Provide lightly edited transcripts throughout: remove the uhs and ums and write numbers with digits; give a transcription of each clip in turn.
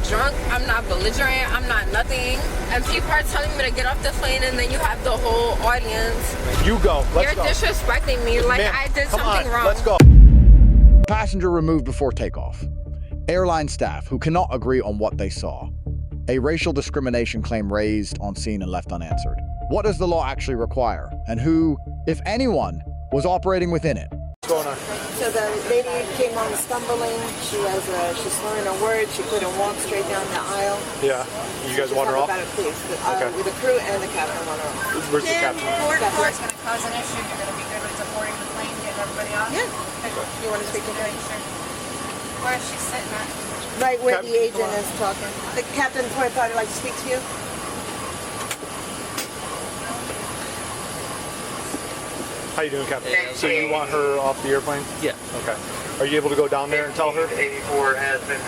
not drunk, I'm not belligerent, I'm not nothing. And people are telling me to get off the plane, and then you have the whole audience. You go. Let's You're disrespecting me like I did something wrong. Let's go. Passenger removed before takeoff. Airline staff who cannot agree on what they saw. A racial discrimination claim raised on scene and left unanswered. What does the law actually require? And who, if anyone, was operating within it? What's going on? So the lady came on stumbling. She's slurring her words. She couldn't walk straight down the aisle. Yeah. You guys want her off? About it, please. Okay. With the crew and the captain want her off. Where's the captain? Board's going to cause an issue. You're going to be good with supporting the plane, getting everybody off? Yeah. You want to speak to her? Sure. Where is she sitting at? Right where the agent is talking. The captain probably would like to speak to you. How you doing, Captain? So you want her off the airplane? Yeah. Okay. Are you able to go down there and tell her?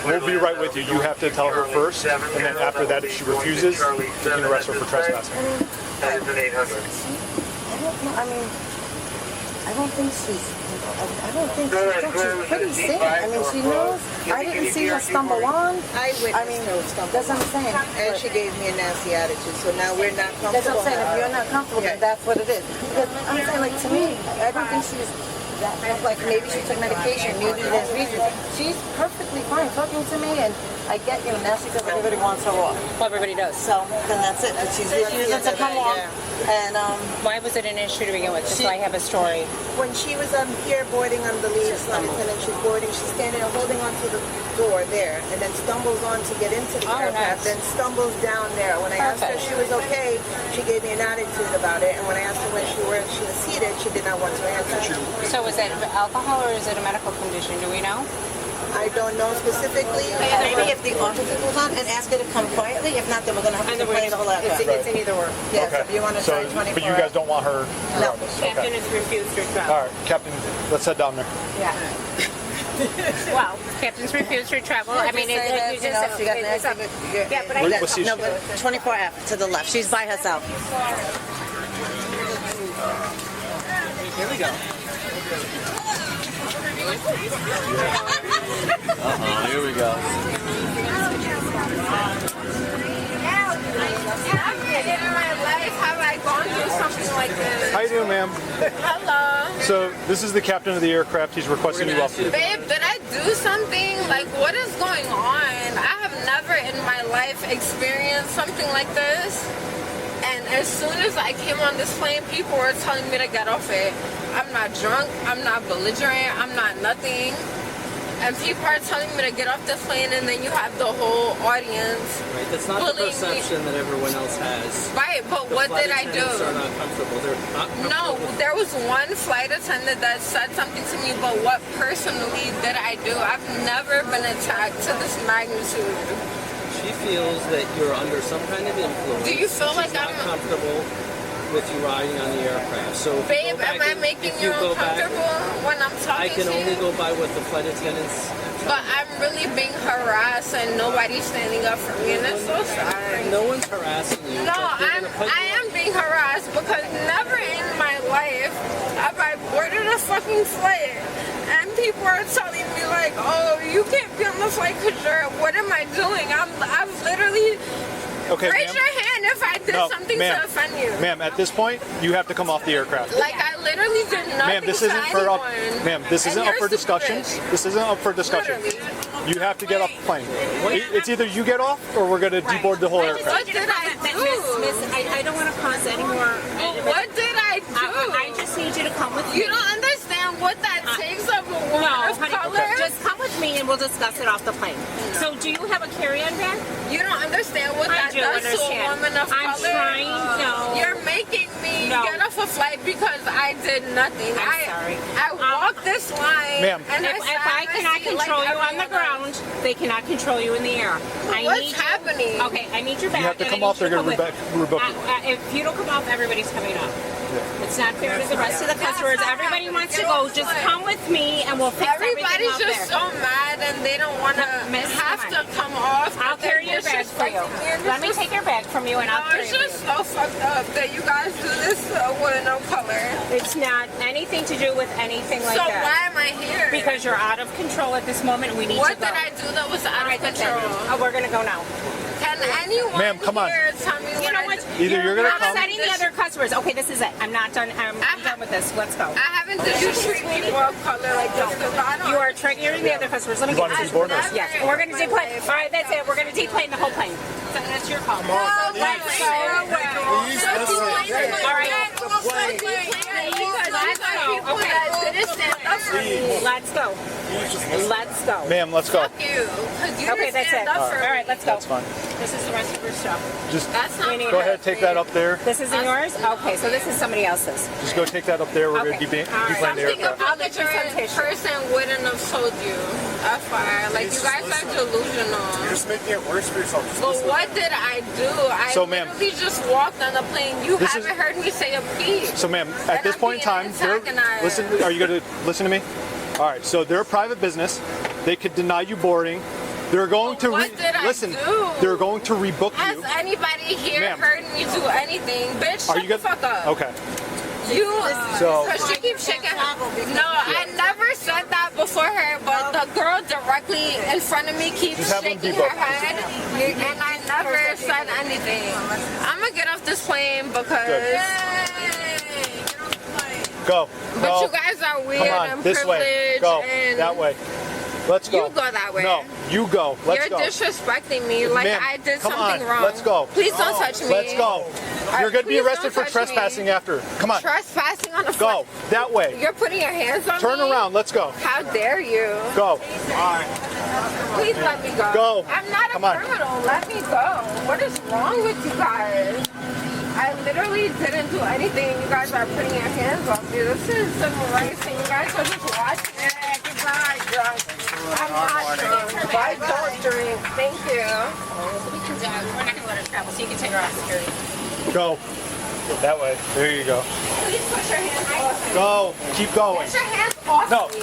We'll be right with you. You have to tell her first, and then after that, if she refuses, you can arrest her for trespassing. I don't know. I don't think she's pretty safe. I mean, she knows. I didn't see her stumble on. I witnessed her stumble. That's what I'm saying. And she gave me a nasty attitude, so now we're not comfortable. That's what I'm saying. If you're not comfortable, then that's what it is. Because I'm saying, like, to me, I don't think she's that, like, maybe she took medication, maybe there's reasons. She's perfectly fine talking to me, and I get, you know, now she says everybody wants her off. Well, everybody does. So, then that's it. But she's refusing to come off. And, Why was it an issue to begin with? Just so I have a story. when she was here boarding on the lead, Lieutenant, she's boarding, she's standing and holding onto the door there, and then stumbles on to get into the aircraft, then stumbles down there. When I asked her if she was okay, she gave me an attitude about it, and when I asked her where she was seated, she did not want to answer. So is it alcohol or is it a medical condition? Do we know? I don't know specifically. Maybe if the officer goes on and ask her to come quietly, if not, then we're going to have to play the whole aircraft. It's in either or. Yes, Okay. if you want to try 24 but you guys don't want her regardless? Captain Okay. has refused to travel. All right, Captain, let's head down there. Yeah. Well, captain's refused to travel. I mean, she got it's up. nasty. Yeah, but I What seat No, she but 24F to the left. She's by herself. Here we go. Here we go. In my life, have I gone through something like this? How you doing, ma'am? Hello. So this is the captain of the aircraft. He's requesting you off. Babe, did I do something? Like, what is going on? I have never in my life experienced something like this. And as soon as I came on this plane, people were telling me to get off it. I'm not drunk. I'm not belligerent. I'm not nothing. And people are telling me to get off the plane, and then you have the whole audience. Right, that's not the perception that everyone else has. Right, but what did I do? Flight attendants are not comfortable. They're not comfortable. No, there was one flight attendant that said something to me, but what personally did I do? I've never been attacked to this magnitude. She feels that you're under some kind of influence. Do you feel like She's not I'm comfortable with you riding on the aircraft? So, Babe, am I making you uncomfortable when I'm talking I can to you? only go by what the flight attendants. But I'm really being harassed and nobody's standing up for me, and it's so sad. No one's harassing you. No, I am being harassed because never in my life have I boarded a fucking flight and people are telling me like, oh, you can't be on the flight because what am I doing? I've literally... Okay, raise your hand if I did something to offend you. Ma'am, at this point, you have to come off the aircraft. Like, I literally did nothing Ma'am, this isn't for up. anyone. Ma'am, this isn't up for discussion. This isn't up for discussion. Literally. You have to get off the plane. It's either you get off or we're going to deboard the whole aircraft. What did I do? Miss, I don't want to cause any more. What did I do? I just need you to come with me. You don't understand what that takes of a woman of honey, color? just come with me and we'll discuss it off the plane. So, do you have a carry-on bag? You don't understand what that does to a woman of color? I'm trying, no. You're making me get off a flight because I did nothing. I'm sorry. I walked this line. Ma'am. And If I cannot control you on the ground, they cannot control you in the air. What's happening? Okay, I need your bag. You have to come off. They're going to rebook you. If you don't come off, everybody's coming off. It's not fair to the rest of the customers. Everybody wants to go. Just come with me and we'll fix everything Everybody's up just there. so mad and they don't want to have to come off. I'll carry your bag for you. Let me take your bag from you and I'll No, it's just so fucked up that you guys do this with no color. It's not anything to do with anything like So that. why am I here? Because you're out of control at this moment. We need What to go. did I do that was out of That's it. control? Oh, we're gonna go now. Can anyone Ma'am, come on. here tell me You know what? Either you're gonna come- upsetting the other customers. Okay, this is it. I'm not done. I'm done with this. Let's go. I haven't did you treat me for color like this because I don't. You are triggering the other customers. Let me You want get to this. be board us? Yes, we're gonna deplane. All right, that's it. We're gonna deplane the whole plane. So that's your call. No, let's go. All right. Let's go. Let's go. Ma'am, let's go. Fuck you. 'Cause you Okay, that's stand it. up All for right, me. let's go. That's fine. This is the rest of your stuff. Just That's not need go ahead, take that up there. This isn't yours? Okay, so this is somebody else's. Just go take that up there. We're Okay. going to deplane the Something aircraft. about the current person wouldn't have told you. FYI. Like, you guys are delusional. You're just making it worse for yourself. Just But listen. what did I do? I So, ma'am, literally just walked on the plane. You this haven't is- heard me say a peep. So, ma'am, at And this I'm point in being time, they're, antagonized. listen. Are you going to listen to me? All right. So they're a private business. They could deny you boarding. They're going to What did I listen. do? They're going to rebook Has you. anybody here Ma'am. heard me do anything? Bitch, Are shut you the gonna? fuck up. Okay. You, So- because she keeps shaking her. No, I never said that before her, but the girl directly in front of me keeps Just have them shaking her debug. head, and I never said anything. I'm gonna get off this plane because. Good. Go. But Go. you guys are weird Come on. and This way. privileged Go. and That way. Let's go. You go that way. No, you go. Let's you're go. disrespecting me like Ma'am, I did come something on. wrong. Let's go. Please don't touch me. Let's go. You're going to be please arrested don't for touch trespassing me. after. Come on. Trespassing on a Go. flight. That way. You're putting your hands on Turn me? around. Let's go. How dare you? Go. Please let me go. Go. I'm not a Come on. criminal. Let me go. What is wrong with you guys? I literally didn't do anything. You guys are putting your hands on me. This is civil rights, and you guys are just watching it. Goodbye, drunk. I'm not drunk. Bye, don't drink. Thank you. We're not gonna let her travel, so you can take her off security. Go. That way. There you go. Please put your hands off me. Go. Keep going. Put your hands off No. me.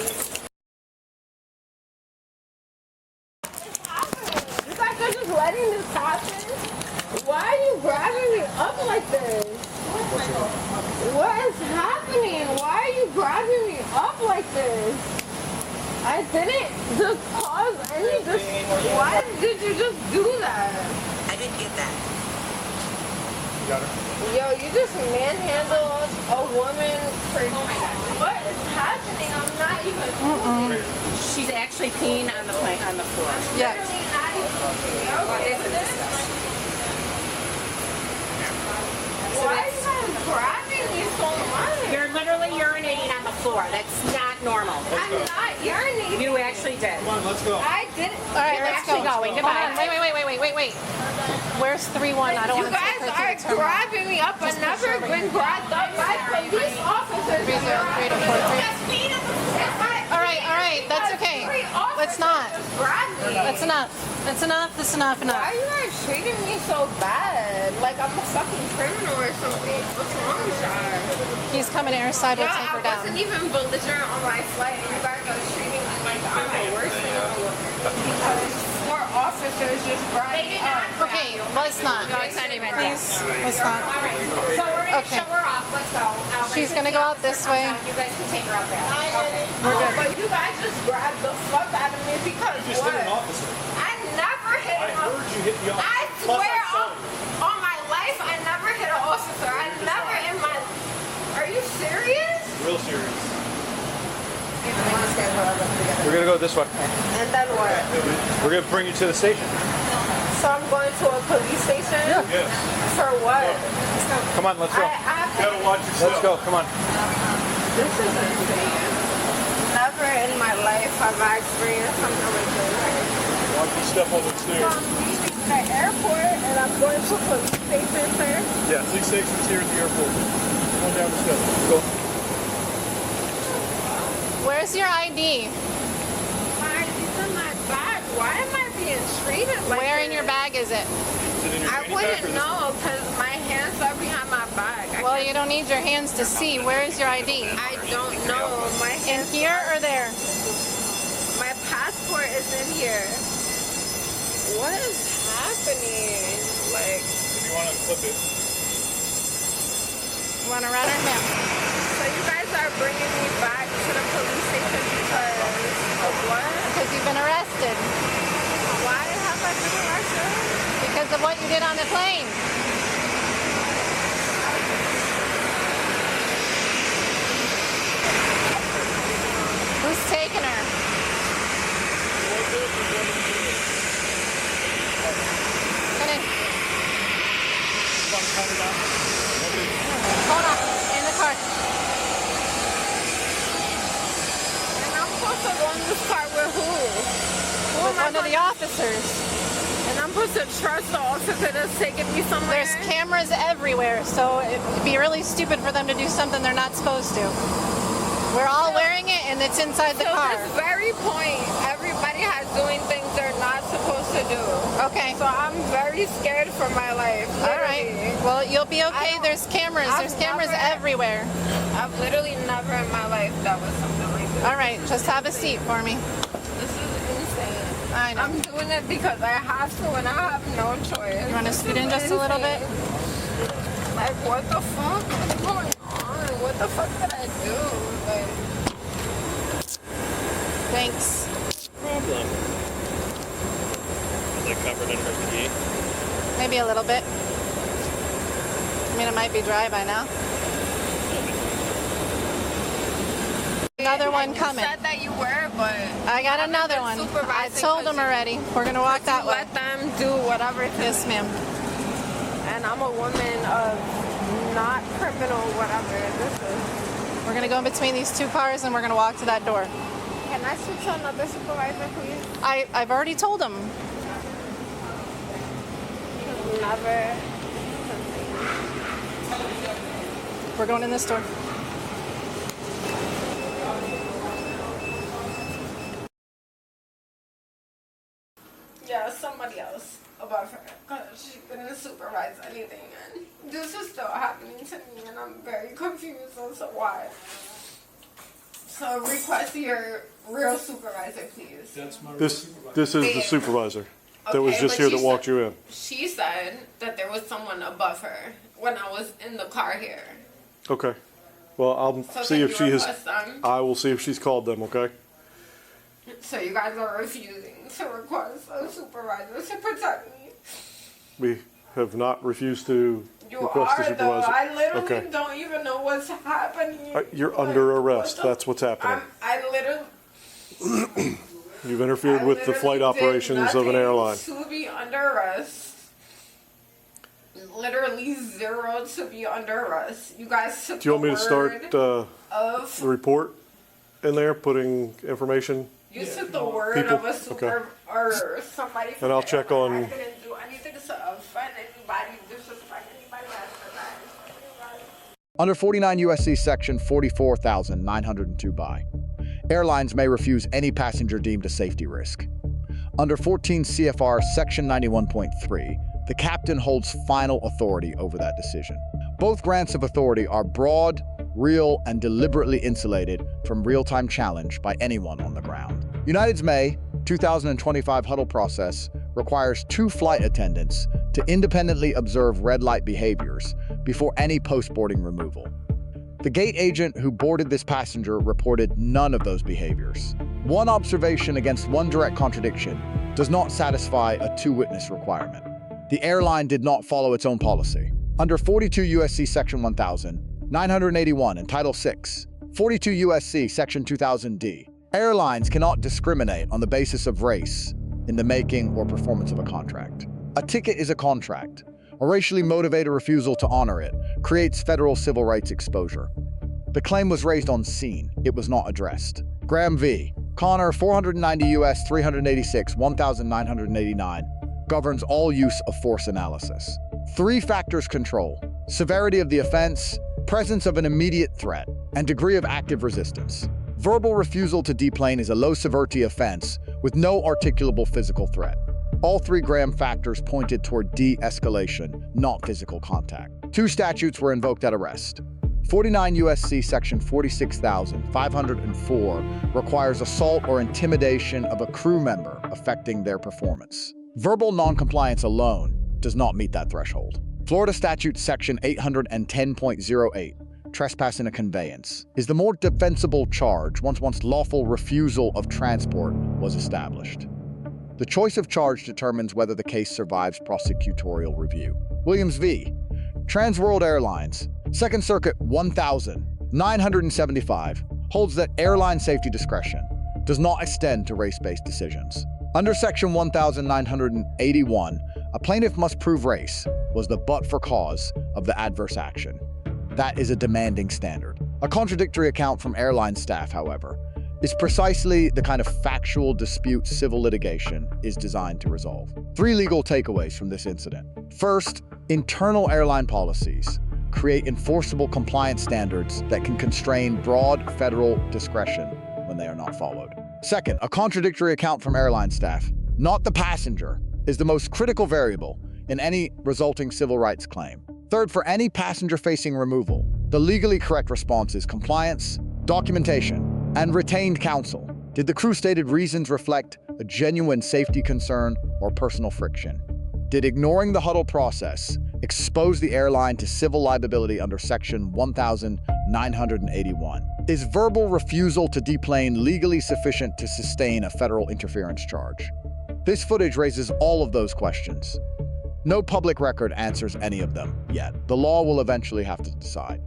You guys are just letting this happen? Why are you grabbing me up like this? What is happening? Why are you grabbing me up like this? I didn't just cause any why did you just do that? I didn't get that. You got her? Yo, you just manhandled a woman for what is happening? I'm not even She's actually peeing on the plane on the floor. Yes. Why are you guys grabbing me so much? You're literally urinating on the floor. That's not normal. I'm not urinating. You actually did. Come on, let's go. I didn't. All right, you're actually going. Goodbye. Wait. Where's 3-1? I don't You want to take guys her are to the terminal. grabbing me up. I've never been grabbed up by police officers. 3-0-3-4-3. All right. That's okay. Let's not. That's enough. That's enough. Why are you guys treating me so bad? Like I'm a fucking criminal or something. What's wrong with y'all? He's coming airside. We'll Yo, take her I down. wasn't even belligerent on my flight, and you guys are treating me like I'm the worst thing in the world. Because 4 officers just grabbed me up. Okay, let's not. No, it's not even Please, let's not. So we're gonna Okay. show her off. Let's go. She's gonna go out this way. You guys can take her out there. Okay. But you guys just grabbed the fuck out of me because You just what? hit an officer. I never hit I an heard officer. you hit the officer. I Plus, swear I saw you. on my life, I never hit an officer. I never in my. Are you serious? Real serious. Together. We're going to go this way. And then what? We're going to bring you to the station. So I'm going to a police station? Yes. For what? Come on, let's go. I have to. Gotta watch yourself. Let's go. Come on. This is insane. Never in my life have I experienced something like this. Watch you step on the So stairs. I'm leaving the airport and I'm going to a police station, sir. Yeah, police station's here at the airport. Going down the steps. Go. Where's your ID? My ID's in my bag. Why am I being treated like Where this? in your bag is it? Is it in your I fanny pack or wouldn't this- know because my hands are behind my bag. Well, you don't need your hands to see. Where is your ID? I don't know. My In hands. here or there? My passport is in here. What is happening? Like, If you want to flip it. You want to run or him? so you guys are bringing me back to the police station because of what? Because you've been arrested. Why have I been arrested? Because of what you did on the plane. Who's taking her? Come in. Hold on. In the car. And I'm supposed to go in this car with who? Who With am I one of the officers. And I'm supposed to trust the officer that's taking me somewhere? There's cameras everywhere, so it'd be really stupid for them to do something they're not supposed to. We're all wearing it, and it's inside the So car. this very point, everybody has doing things they're not supposed to do. Okay. So I'm very scared for my life. All right. literally. Well, you'll be okay. There's cameras. I've There's cameras never- everywhere. I've literally never in my life that was something like this. All right. Just have a seat for me. This is insane. I know. I'm doing it because I have to and I have no choice. You want to This scoot is in just a little bit? insane. Like, what the fuck? What's going on? What the fuck did I do? Like, Thanks. Problem. Is it covered in her ski? Maybe a little bit. I mean, it might be dry by now. Another one you coming. said that you were, but I got haven't another been one. I supervising told them because already. We're going to walk that you way. let them do whatever. Yes, ma'am. And I'm a woman of not criminal, whatever this is. We're going to go in between these two cars, and we're going to walk to that door. Can I speak to another supervisor, please? I've already told them. Never. We're going in this door. Yeah, somebody else above her. She couldn't supervise anything, and this is still happening to me, and I'm very confused as to why. So request your real supervisor, please. This is the supervisor that was Okay, just but here she that walked said- you in. She said that there was someone above her when I was in the car here. Okay. Well, I'll So see can if you she has. request them? I will see if she's called them. Okay. So you guys are refusing to request a supervisor to protect me. We have not refused to You request a are though. supervisor. I literally Okay. don't even know what's happening. You're Like, under what arrest. the- That's what's happening. I literally. You've interfered with the flight literally did operations of an nothing airline. To be under arrest. Literally zero to be under arrest. You guys took Do you want me to start the of report in there, putting information? you took the word People? of a super or somebody. from And I'll the check airline. on- I didn't do anything to offend anybody, disrespect anybody after that. Under 49 U.S.C. Section 44,902 by, airlines may refuse any passenger deemed a safety risk. Under 14 C.F.R. Section 91.3, the captain holds final authority over that decision. Both grants of authority are broad, real, and deliberately insulated from real-time challenge by anyone on the ground. United's May 2025 Huddle Process requires 2 flight attendants to independently observe red light behaviors before any post-boarding removal. The gate agent who boarded this passenger reported none of those behaviors. One observation against one direct contradiction does not satisfy a 2-witness requirement. The airline did not follow its own policy. Under 42 U.S.C. Section 1000-981 and Title 6, 42 U.S.C. Section 2000D, airlines cannot discriminate on the basis of race in the making or performance of a contract. A ticket is a contract. A racially motivated refusal to honor it creates federal civil rights exposure. The claim was raised on scene. It was not addressed. Graham v. Connor 490 U.S. 386 1989 governs all use of force analysis. 3 factors control: severity of the offense, presence of an immediate threat, and degree of active resistance. Verbal refusal to deplane is a low-severity offense with no articulable physical threat. All 3 Graham factors pointed toward de-escalation, not physical contact. 2 statutes were invoked at arrest. 49 U.S.C. Section 46,504 requires assault or intimidation of a crew member affecting their performance. Verbal noncompliance alone does not meet that threshold. Florida Statute Section 810.08, trespass in a conveyance, is the more defensible charge once lawful refusal of transport was established. The choice of charge determines whether the case survives prosecutorial review. Williams v. Transworld Airlines, 2nd Circuit 1975, holds that airline safety discretion does not extend to race-based decisions. Under Section 1981, a plaintiff must prove race was the but-for cause of the adverse action. That is a demanding standard. A contradictory account from airline staff, however, is precisely the kind of factual dispute civil litigation is designed to resolve. 3 legal takeaways from this incident. First, internal airline policies create enforceable compliance standards that can constrain broad federal discretion when they are not followed. Second, a contradictory account from airline staff, not the passenger, is the most critical variable in any resulting civil rights claim. Third, for any passenger-facing removal, the legally correct response is compliance, documentation, and retained counsel. Did the crew stated reasons reflect a genuine safety concern or personal friction? Did ignoring the huddle process expose the airline to civil liability under Section 1981? Is verbal refusal to deplane legally sufficient to sustain a federal interference charge? This footage raises all of those questions. No public record answers any of them yet. The law will eventually have to decide.